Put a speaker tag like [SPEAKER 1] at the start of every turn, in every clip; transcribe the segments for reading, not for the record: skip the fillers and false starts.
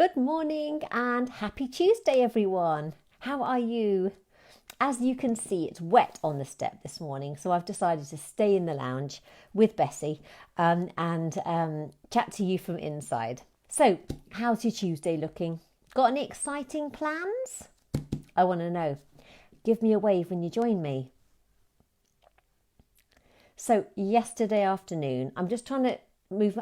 [SPEAKER 1] Good morning and happy Tuesday, everyone. How are you? As you can see, it's wet on the step this morning, so I've decided to stay in the lounge with Bessie and chat to you from inside. So, how's your Tuesday looking? Got any exciting plans? I want to know. Give me a wave when you join me. So, yesterday afternoon, I'm just trying to move...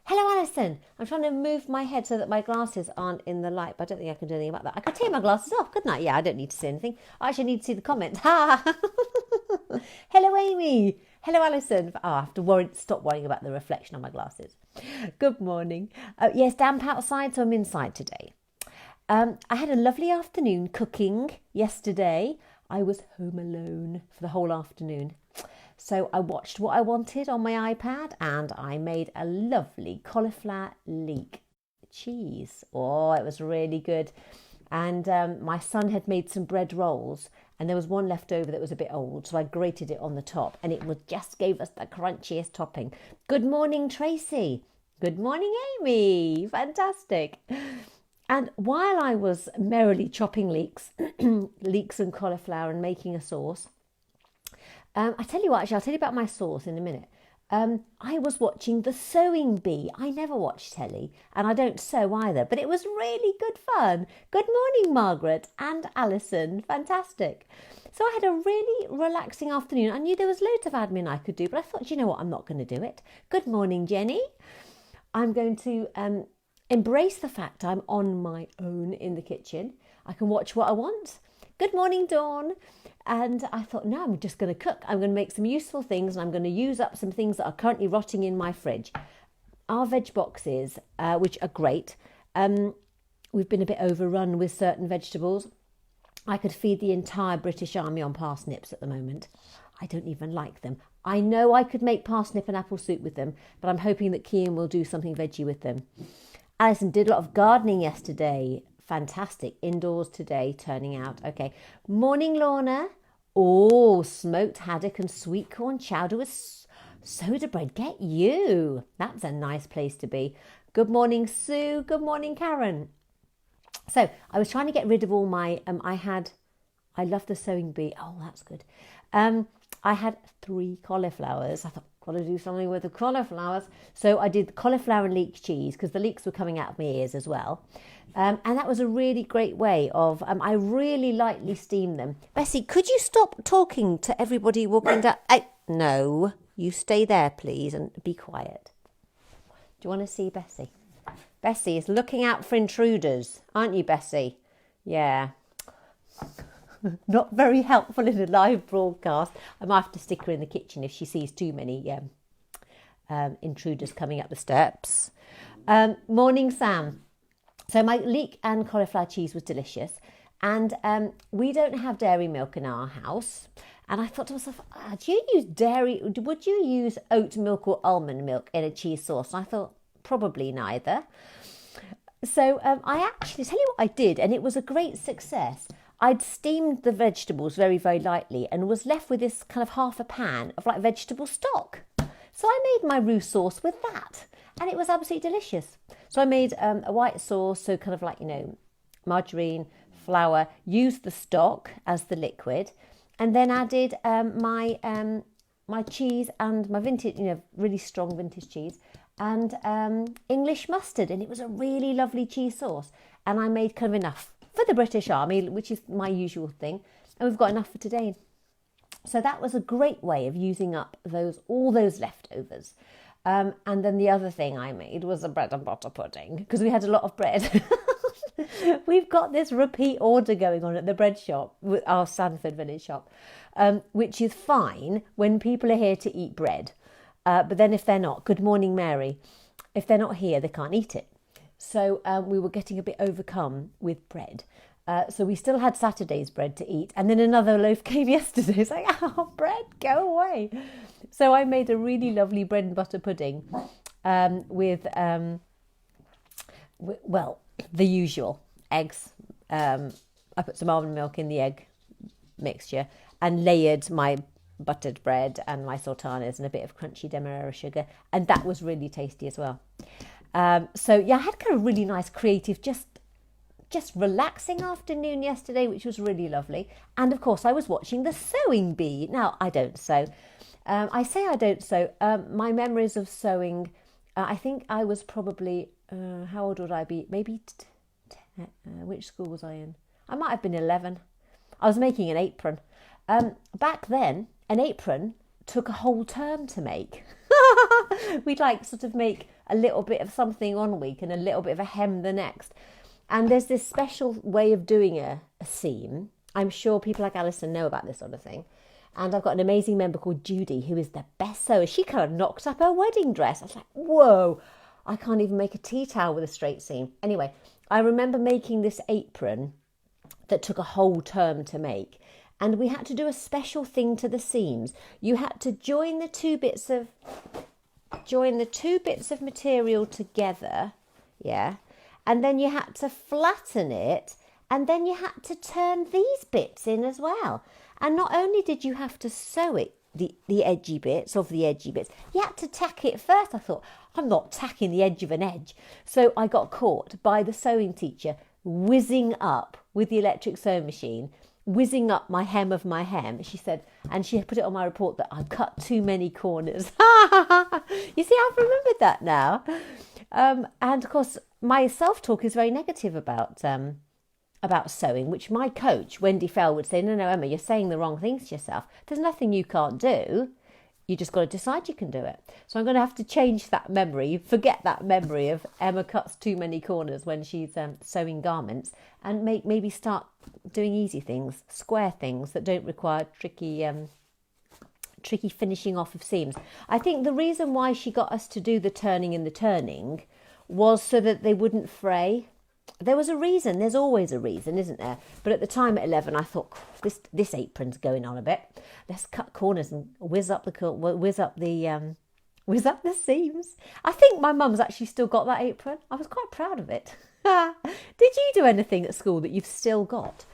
[SPEAKER 1] Hello, Alison. I'm trying to move my head so that my glasses aren't in the light, but I don't think I can do anything about that. I could take my glasses off, couldn't I? Yeah, I don't need to see anything. I actually need to see the comments. Ha! Hello, Amy. Hello, Alison. Oh, I have to stop worrying about the reflection on my glasses. Good morning. Yes, damp outside, so I'm inside today. I had a lovely afternoon cooking yesterday. I was home alone for the whole afternoon. So I watched what I wanted on my iPad and I made a lovely cauliflower leek cheese. Oh, it was really good. And my son had made some bread rolls and there was one left over that was a bit old. So I grated it on the top and it just gave us the crunchiest topping. Good morning, Tracy. Good morning, Amy. Fantastic. And while I was merrily chopping leeks and cauliflower and making a sauce, I tell you what, actually, I'll tell you about my sauce in a minute. I was watching The Sewing Bee. I never watch telly and I don't sew either, but it was really good fun. Good morning, Margaret and Alison. Fantastic. So I had a really relaxing afternoon. I knew there was loads of admin I could do, but I thought, you know what, I'm not going to do it. Good morning, Jenny. I'm going to embrace the fact I'm on my own in the kitchen. I can watch what I want. Good morning, Dawn. And I thought, no, I'm just going to cook. I'm going to make some useful things and I'm going to use up some things that are currently rotting in my fridge. Our veg boxes, which are great, we've been a bit overrun with certain vegetables. I could feed the entire British Army on parsnips at the moment. I don't even like them. I know I could make parsnip and apple soup with them, but I'm hoping that Kian will do something veggie with them. Alison did a lot of gardening yesterday. Fantastic. Indoors today, turning out. Okay. Morning, Lorna. Oh, smoked haddock and sweet corn chowder with soda bread. Get you. That's a nice place to be. Good morning, Sue. Good morning, Karen. So I was trying to get rid of all my, I love The Sewing Bee. Oh, that's good. I had 3 cauliflowers. I thought, got to do something with the cauliflowers. So I did cauliflower and leek cheese because the leeks were coming out of my ears as well. And that was a really great way of, I really lightly steamed them. Bessie, could you stop talking to everybody walking down? No, you stay there, please, and be quiet. Do you want to see Bessie? Bessie is looking out for intruders, aren't you, Bessie? Yeah. Not very helpful in a live broadcast. I might have to stick her in the kitchen if she sees too many intruders coming up the steps. Morning, Sam. So my leek and cauliflower cheese was delicious. And we don't have dairy milk in our house. And I thought to myself, do you use dairy? Would you use oat milk or almond milk in a cheese sauce? And I thought, probably neither. So I actually, tell you what I did, and it was a great success. I'd steamed the vegetables very, very lightly and was left with this kind of half a pan of like vegetable stock. So I made my roux sauce with that and it was absolutely delicious. So I made a white sauce, so kind of like, margarine, flour, used the stock as the liquid and then added my cheese and my vintage, really strong vintage cheese and English mustard. And it was a really lovely cheese sauce. And I made kind of enough for the British Army, which is my usual thing. And we've got enough for today. So that was a great way of using up all those leftovers. And then the other thing I made was a bread and butter pudding because we had a lot of bread. We've got this repeat order going on at the bread shop, our Sanford Village shop, which is fine when people are here to eat bread. But then if they're not, good morning, Mary. If they're not here, they can't eat it. So we were getting a bit overcome with bread. So we still had Saturday's bread to eat. And then another loaf came yesterday. It's like, bread, go away. So I made a really lovely bread and butter pudding with, the usual eggs. I put some almond milk in the egg mixture and layered my buttered bread and my sultanas and a bit of crunchy demerara sugar. And that was really tasty as well. So yeah, I had kind of really nice creative, just relaxing afternoon yesterday, which was really lovely. And of course, I was watching The Sewing Bee. Now, I don't sew. I say I don't sew. My memories of sewing, I think I was probably, how old would I be? Maybe, which school was I in? I might have been 11. I was making an apron. Back then, an apron took a whole term to make. We'd like sort of make a little bit of something one week and a little bit of a hem the next. And there's this special way of doing a seam. I'm sure people like Alison know about this sort of thing. And I've got an amazing member called Judy, who is the best sewer. She kind of knocked up her wedding dress. I was like, whoa, I can't even make a tea towel with a straight seam. Anyway, I remember making this apron that took a whole term to make. And we had to do a special thing to the seams. You had to join the two bits of material together, yeah, and then you had to flatten it, and then you had to turn these bits in as well. And not only did you have to sew it, the edgy bits, you had to tack it first. I thought, I'm not tacking the edge of an edge. So I got caught by the sewing teacher whizzing up with the electric sewing machine, whizzing up my hem of my hem. She said, and she put it on my report that I cut too many corners. You see, I've remembered that now. And of course, my self-talk is very negative about sewing, which my coach, Wendy Fell, would say, no, Emma, you're saying the wrong things to yourself. There's nothing you can't do. You just got to decide you can do it. So I'm going to have to change that memory, forget that memory of Emma cuts too many corners when she's sewing garments, and maybe start doing easy things, square things that don't require tricky finishing off of seams. I think the reason why she got us to do the turning and the turning was so that they wouldn't fray. There was a reason. There's always a reason, isn't there? But at the time at 11, I thought, this apron's going on a bit. Let's cut corners and whiz up the seams. I think my mum's actually still got that apron. I was quite proud of it. Did you do anything at school that you've still got?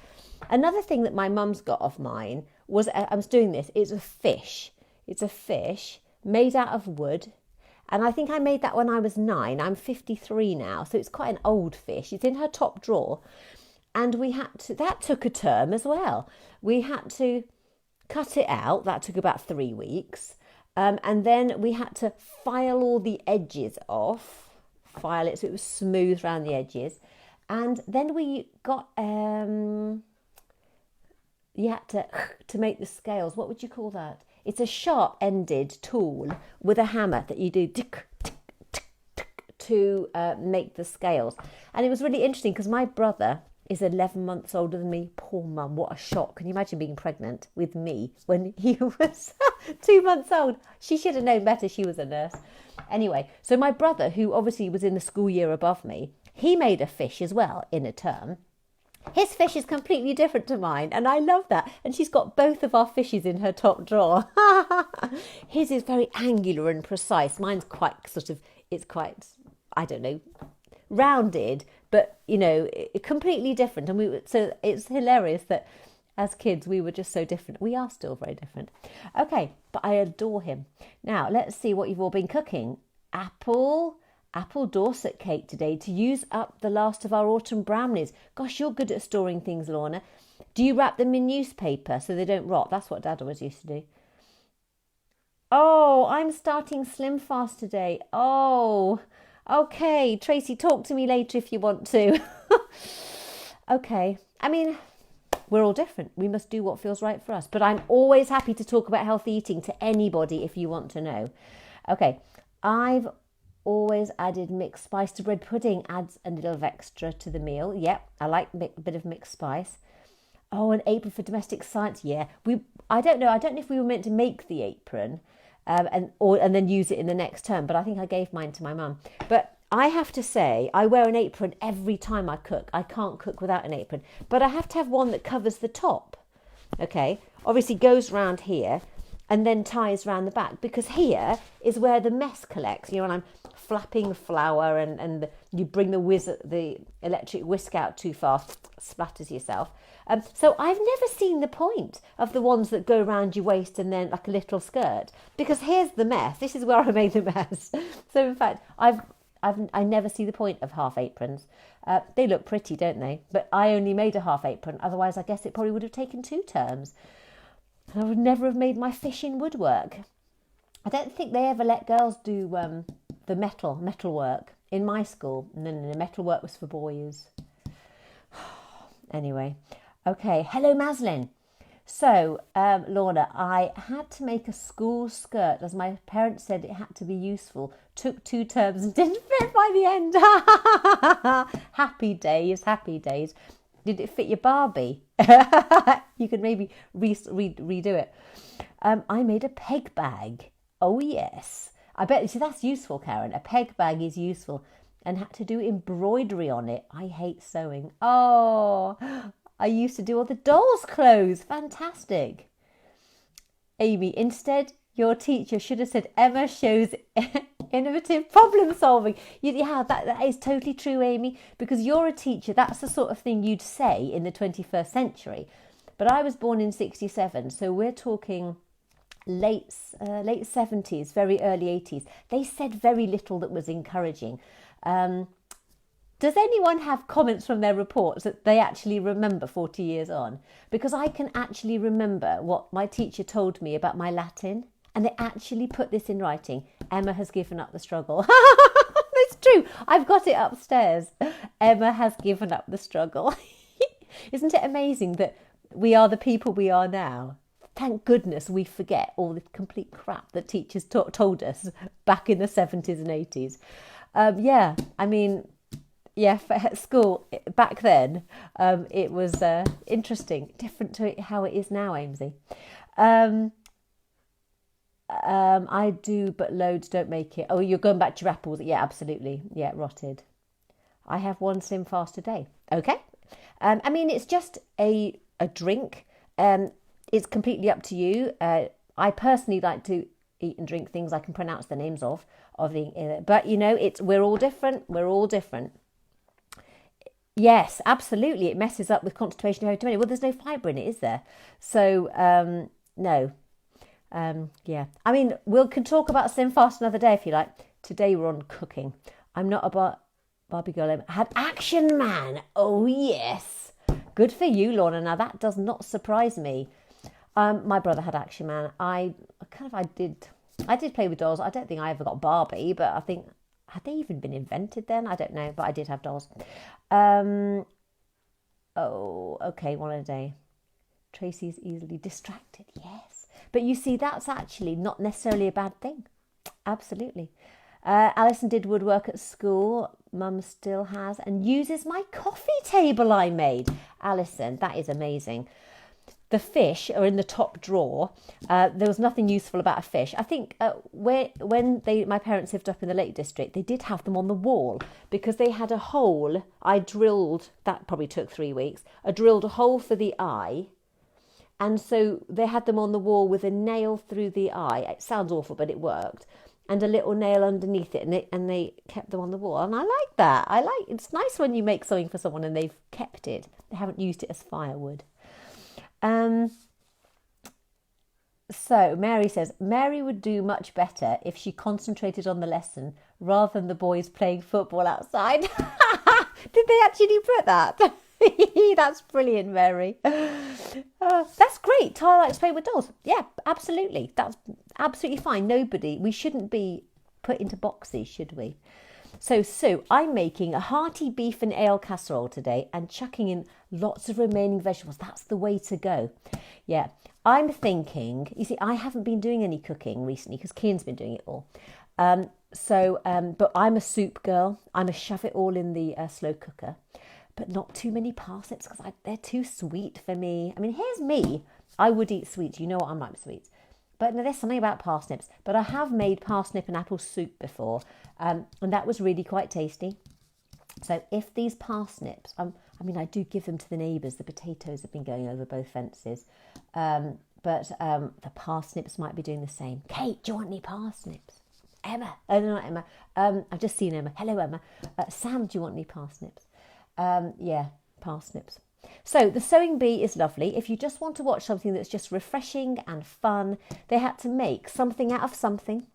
[SPEAKER 1] Another thing that my mum's got of mine was, I was doing this, it's a fish. It's a fish made out of wood. And I think I made that when I was 9. I'm 53 now, so it's quite an old fish. It's in her top drawer. And that took a term as well. We had to cut it out. That took about 3 weeks. And then we had to file all the edges off. File it so it was smooth around the edges. And then we got, you had to make the scales. What would you call that? It's a sharp-ended tool with a hammer that you do tick, tick, tick, tick, to make the scales. And it was really interesting because my brother is 11 months older than me. Poor mum, what a shock. Can you imagine being pregnant with me when he was 2 months old? She should have known better. She was a nurse. Anyway, so my brother, who obviously was in the school year above me, he made a fish as well in a term. His fish is completely different to mine, and I love that. And she's got both of our fishes in her top drawer. His is very angular and precise. Mine's quite I don't know, rounded, but, completely different. And so it's hilarious that as kids, we were just so different. We are still very different. Okay, but I adore him. Now, let's see what you've all been cooking. Apple Dorset cake today to use up the last of our autumn brownies. Gosh, you're good at storing things, Lorna. Do you wrap them in newspaper so they don't rot? That's what Dad always used to do. Oh, I'm starting Slim Fast today. Oh, okay. Tracy, talk to me later if you want to. Okay. I mean, we're all different. We must do what feels right for us. But I'm always happy to talk about healthy eating to anybody if you want to know. Okay. I've always added mixed spice to bread pudding. Adds a little of extra to the meal. Yep, I like a bit of mixed spice. Oh, an apron for domestic science. Yeah, I don't know if we were meant to make the apron and then use it in the next term, but I think I gave mine to my mum. But I have to say, I wear an apron every time I cook. I can't cook without an apron, but I have to have one that covers the top. Okay, obviously goes round here and then ties around the back, because here is where the mess collects. When I'm flapping flour and you bring the electric whisk out too fast, splatters yourself. So I've never seen the point of the ones that go around your waist and then like a little skirt, because here's the mess. This is where I made the mess. So in fact, I've I never see the point of half aprons. They look pretty, don't they? But I only made a half apron. Otherwise, I guess it probably would have taken 2 terms. I would never have made my fish in woodwork. I don't think they ever let girls do the metal work in my school. No, metal work was for boys. Anyway, okay. Hello, Maslin. So, Lorna, I had to make a school skirt as my parents said it had to be useful. Took 2 terms and didn't fit by the end. Happy days, happy days. Did it fit your Barbie? You could maybe redo it. I made a peg bag. Oh, yes. I bet, see, that's useful, Karen. A peg bag is useful. And had to do embroidery on it. I hate sewing. Oh, I used to do all the dolls' clothes. Fantastic. Amy, instead, your teacher should have said Emma shows innovative problem solving. Yeah, that is totally true, Amy, because you're a teacher. That's the sort of thing you'd say in the 21st century. But I was born in 67, so we're talking late 70s, very early 80s. They said very little that was encouraging. Does anyone have comments from their reports that they actually remember 40 years on? Because I can actually remember what my teacher told me about my Latin, and they actually put this in writing. Emma has given up the struggle. It's true. I've got it upstairs. Emma has given up the struggle. Isn't it amazing that we are the people we are now? Thank goodness we forget all the complete crap that teachers told us back in the 70s and 80s. Yeah, I mean, yeah, at school back then, it was interesting, different to how it is now, Amesy. I do, but loads don't make it. Oh, you're going back to your apples. Yeah, absolutely. Yeah, rotted. I have 1 Slim Fast a day. Okay. I mean, it's just a drink. It's completely up to you. I personally like to eat and drink things I can pronounce the names of the. But you know, we're all different. We're all different. Yes, absolutely. It messes up with constipation of too. Well, there's no fibre in it, is there? So no. Yeah. I mean, we can talk about Slim Fast another day if you like. Today we're on cooking. I'm not a Barbie girl. I had Action Man. Oh yes. Good for you, Lorna. Now that does not surprise me. My brother had Action Man. I did play with dolls. I don't think I ever got Barbie, but I think, had they even been invented then? I don't know, but I did have dolls. Oh, okay, 1 a day. Tracy's easily distracted, yes. But you see, that's actually not necessarily a bad thing. Absolutely. Alison did woodwork at school. Mum still has and uses my coffee table I made. Alison, that is amazing. The fish are in the top drawer. There was nothing useful about a fish. I think when my parents lived up in the Lake District, they did have them on the wall because they had a hole. I drilled, that probably took 3 weeks. I drilled a hole for the eye. And so they had them on the wall with a nail through the eye. It sounds awful, but it worked. And a little nail underneath it, and they kept them on the wall. And I like that. It's nice when you make something for someone and they've kept it. They haven't used it as firewood. So Mary says, Mary would do much better if she concentrated on the lesson rather than the boys playing football outside. Did they actually put that? That's brilliant, Mary. That's great. Tara likes playing with dolls. Yeah, absolutely. That's absolutely fine. We shouldn't be put into boxes, should we? So, Sue, I'm making a hearty beef and ale casserole today and chucking in lots of remaining vegetables. That's the way to go. Yeah, I'm thinking, you see, I haven't been doing any cooking recently because Kian's been doing it all. But I'm a soup girl. I'm a shove it all in the slow cooker. But not too many parsnips because they're too sweet for me. I mean, here's me. I would eat sweets. You know what I'm like with sweets. But no, there's something about parsnips. But I have made parsnip and apple soup before. And that was really quite tasty. So if these parsnips, I do give them to the neighbours. The potatoes have been going over both fences. But the parsnips might be doing the same. Kate, do you want any parsnips? Emma. Oh, no, not Emma. I've just seen Emma. Hello, Emma. Sam, do you want any parsnips? Yeah, parsnips. So the Sewing Bee is lovely. If you just want to watch something that's just refreshing and fun, they had to make something out of something.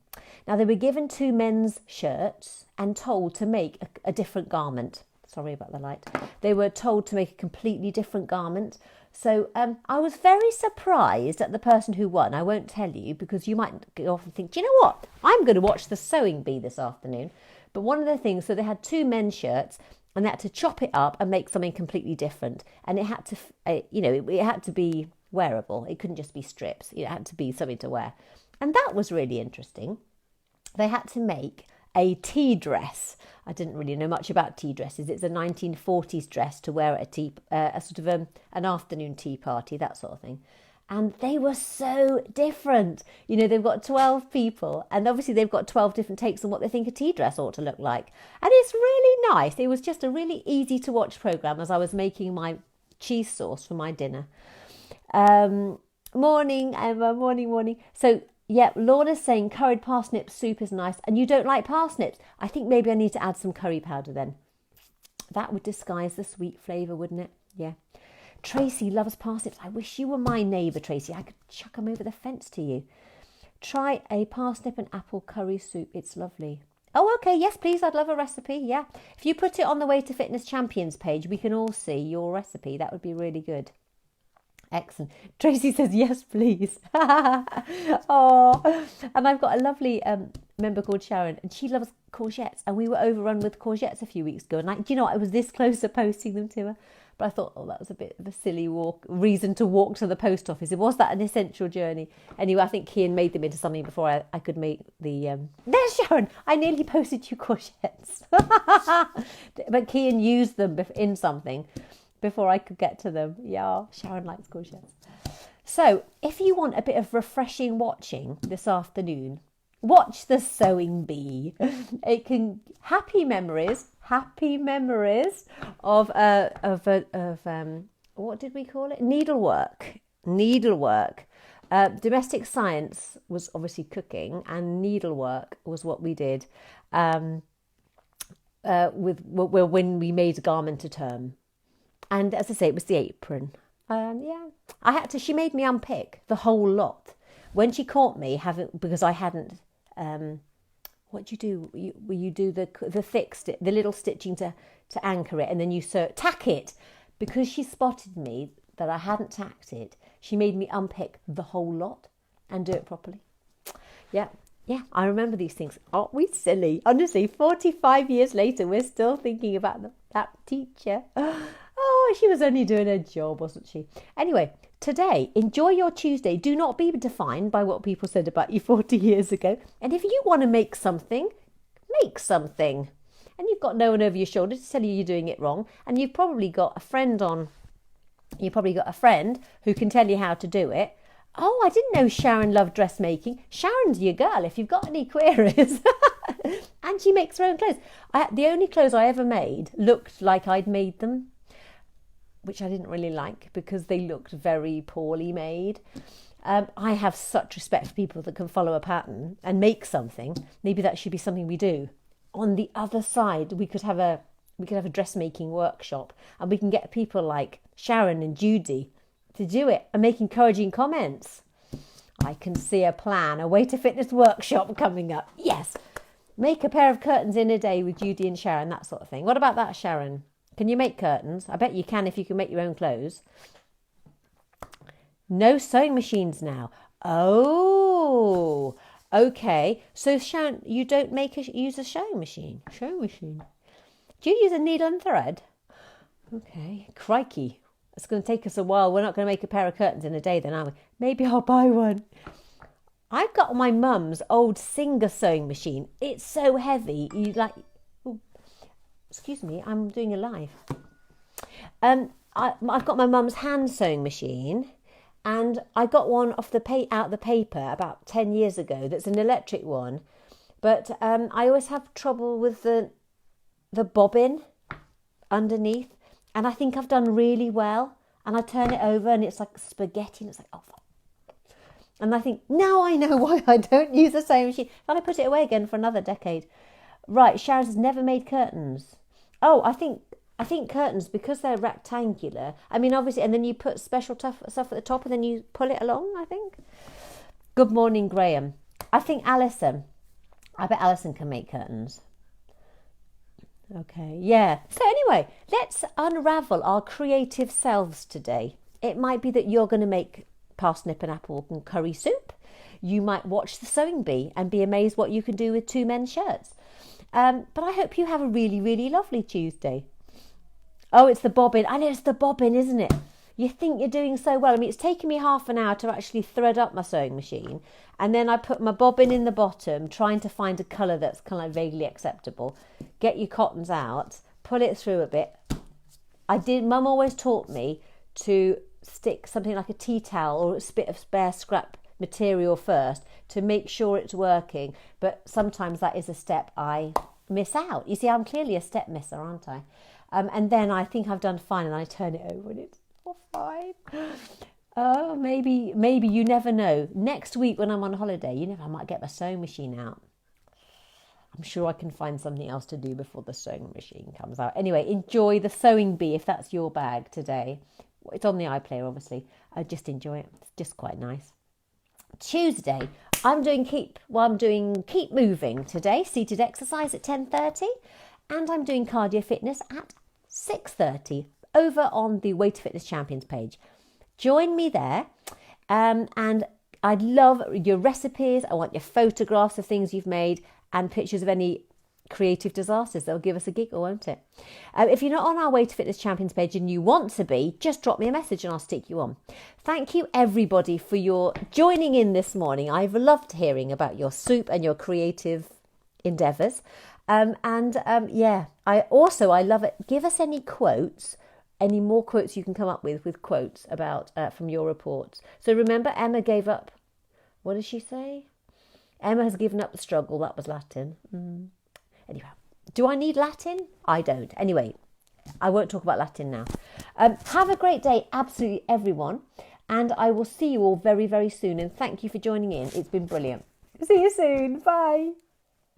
[SPEAKER 1] Now, they were given 2 men's shirts and told to make a different garment. Sorry about the light. They were told to make a completely different garment. So I was very surprised at the person who won. I won't tell you because you might often think, do you know what? I'm going to watch the sewing bee this afternoon. But one of the things, so they had 2 men's shirts and they had to chop it up and make something completely different. And it had to, it had to be wearable. It couldn't just be strips. It had to be something to wear. And that was really interesting. They had to make a tea dress. I didn't really know much about tea dresses. It's a 1940s dress to wear at a sort of an afternoon tea party, that sort of thing. And they were so different. They've got 12 people and obviously they've got 12 different takes on what they think a tea dress ought to look like. And it's really nice. It was just a really easy to watch programme as I was making my cheese sauce for my dinner. Morning, Emma, morning. So, yeah, Lorna's saying curried parsnip soup is nice and you don't like parsnips. I think maybe I need to add some curry powder then. That would disguise the sweet flavour, wouldn't it? Yeah. Tracy loves parsnips. I wish you were my neighbour, Tracy. I could chuck them over the fence to you. Try a parsnip and apple curry soup. It's lovely. Oh, okay. Yes, please. I'd love a recipe. Yeah. If you put it on the Way to Fitness Champions page, we can all see your recipe. That would be really good. Excellent. Tracy says, yes, please. Oh, and I've got a lovely member called Sharon and she loves courgettes. And we were overrun with courgettes a few weeks ago. And I was this close to posting them to her. But I thought, that was a bit of a silly reason to walk to the post office. It was that an essential journey. Anyway, I think Kian made them into something before I could make the... There's Sharon! I nearly posted you courgettes. But Kian used them in something before I could get to them. Yeah, Sharon likes courgettes. So, if you want a bit of refreshing watching this afternoon, watch the sewing bee. It can... Happy memories of what did we call it? Needlework. Domestic science was obviously cooking, and needlework was what we did when we made a garment to term. And as I say, it was the apron. She made me unpick the whole lot when she caught me because I hadn't. What do you do? You do the thick the little stitching to anchor it, and then you tack it. Because she spotted me that I hadn't tacked it, she made me unpick the whole lot and do it properly. Yeah, I remember these things. Aren't we silly? Honestly, 45 years later, we're still thinking about that teacher. Oh, she was only doing her job, wasn't she? Anyway, today, enjoy your Tuesday. Do not be defined by what people said about you 40 years ago. And if you want to make something, make something. And you've got no one over your shoulder to tell you you're doing it wrong. And you've probably got a friend who can tell you how to do it. Oh, I didn't know Sharon loved dressmaking. Sharon's your girl if you've got any queries. And she makes her own clothes. The only clothes I ever made looked like I'd made them, which I didn't really like because they looked very poorly made. I have such respect for people that can follow a pattern and make something. Maybe that should be something we do. On the other side, we could have a dressmaking workshop, and we can get people like Sharon and Judy to do it and make encouraging comments. I can see a plan, a Way to Fitness workshop coming up. Yes, make a pair of curtains in a day with Judy and Sharon, that sort of thing. What about that, Sharon? Can you make curtains? I bet you can if you can make your own clothes. No sewing machines now. Oh, okay. So Sharon, you don't use a sewing machine? Sewing machine. Do you use a needle and thread? Okay, crikey. It's going to take us a while. We're not going to make a pair of curtains in a day then, are we? Maybe I'll buy one. I've got my mum's old Singer sewing machine. It's so heavy. Excuse me, I'm doing a live. I've got my mum's hand sewing machine, and I got one out the paper about 10 years ago. That's an electric one, but I always have trouble with the bobbin underneath, and I think I've done really well. And I turn it over, and it's like spaghetti, and it's like, oh, fuck. And I think, now I know why I don't use the sewing machine. Then I put it away again for another decade. Right, Sharon has never made curtains. Oh, I think curtains, because they're rectangular. I mean, obviously, and then you put special stuff at the top and then you pull it along, I think. Good morning, Graham. I think Alison, I bet Alison can make curtains. Okay, yeah. So anyway, let's unravel our creative selves today. It might be that you're going to make parsnip and apple and curry soup. You might watch The Sewing Bee and be amazed what you can do with two men's shirts. But I hope you have a really, really lovely Tuesday. Oh, it's the bobbin. I know it's the bobbin, isn't it? You think you're doing so well. I mean, it's taken me half an hour to actually thread up my sewing machine. And then I put my bobbin in the bottom, trying to find a colour that's kind of like vaguely acceptable. Get your cottons out, pull it through a bit. Mum always taught me to stick something like a tea towel or a bit of spare scrap material first to make sure it's working. But sometimes that is a step I miss out. You see, I'm clearly a step misser, aren't I? And then I think I've done fine and I turn it over and it's all fine. Oh, maybe you never know. Next week when I'm on holiday, I might get my sewing machine out. I'm sure I can find something else to do before the sewing machine comes out. Anyway, enjoy The Sewing Bee if that's your bag today. It's on the iPlayer, obviously. I just enjoy it. It's just quite nice. Tuesday, I'm doing keep moving today. Seated exercise at 10:30, and I'm doing cardio fitness at 6:30 over on the Way to Fitness Champions page. Join me there, and I'd love your recipes. I want your photographs of things you've made and pictures of any creative disasters. That'll give us a giggle, won't it? If you're not on our Way to Fitness Champions page and you want to be, just drop me a message and I'll stick you on. Thank you everybody for your joining in this morning. I've loved hearing about your soup and your creative endeavours. I love it. Give us any quotes, any more quotes you can come up with quotes about from your reports. So remember, Emma gave up. What did she say? Emma has given up the struggle. That was Latin. Anyway, do I need Latin? I don't. Anyway, I won't talk about Latin now. Have a great day, absolutely everyone. And I will see you all very, very soon. And thank you for joining in. It's been brilliant. See you soon. Bye.